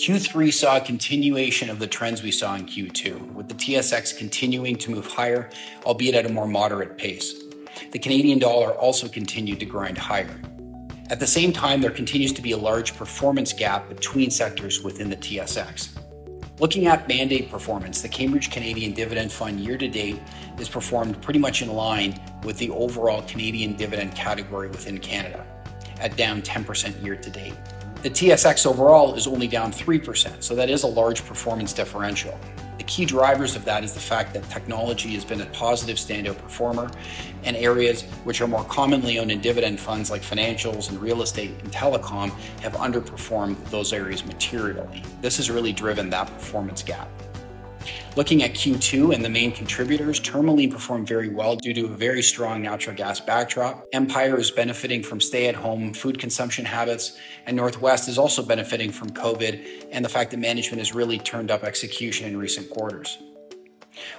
Q3 saw a continuation of the trends we saw in Q2, with the TSX continuing to move higher, albeit at a more moderate pace. The Canadian dollar also continued to grind higher. At the same time, there continues to be a large performance gap between sectors within the TSX. Looking at mandate performance, the Cambridge Canadian Dividend Fund year-to-date is performed pretty much in line with the overall Canadian dividend category within Canada, at down 10% year-to-date. The TSX overall is only down 3%, so that is a large performance differential. The key drivers of that is the fact that technology has been a positive standout performer, and areas which are more commonly owned in dividend funds like financials and real estate and telecom have underperformed those areas materially. This has really driven that performance gap. Looking at Q2 and the main contributors, Tourmaline performed very well due to a very strong natural gas backdrop. Empire is benefiting from stay-at-home food consumption habits, and Northwest is also benefiting from COVID and the fact that management has really turned up execution in recent quarters.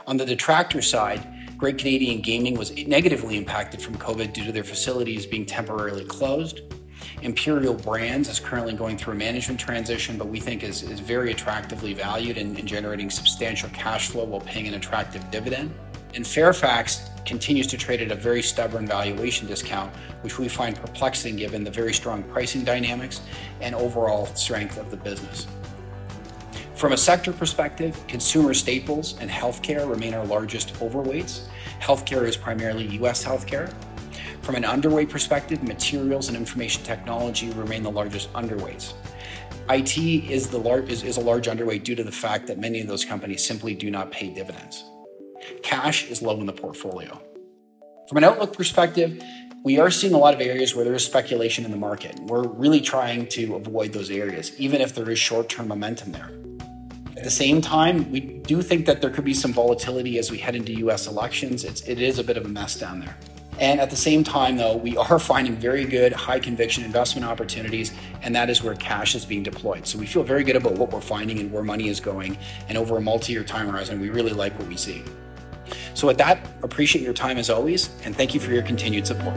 On the detractor side, Great Canadian Gaming was negatively impacted from COVID due to their facilities being temporarily closed. Imperial Brands is currently going through a management transition, but we think is very attractively valued and generating substantial cash flow while paying an attractive dividend. And Fairfax continues to trade at a very stubborn valuation discount, which we find perplexing given the very strong pricing dynamics and overall strength of the business. From a sector perspective, consumer staples and healthcare remain our largest overweights. Healthcare is primarily US healthcare. From an underweight perspective, materials and information technology remain the largest underweights. IT is a large underweight due to the fact that many of those companies simply do not pay dividends. Cash is low in the portfolio. From an outlook perspective, we are seeing a lot of areas where there is speculation in the market. We're really trying to avoid those areas, even if there is short-term momentum there. At the same time, we do think that there could be some volatility as we head into US elections. It is a bit of a mess down there. And at the same time, though, we are finding very good high conviction investment opportunities, and that is where cash is being deployed. So we feel very good about what we're finding and where money is going. And over a multi-year time horizon, we really like what we see. So with that, appreciate your time as always, and thank you for your continued support.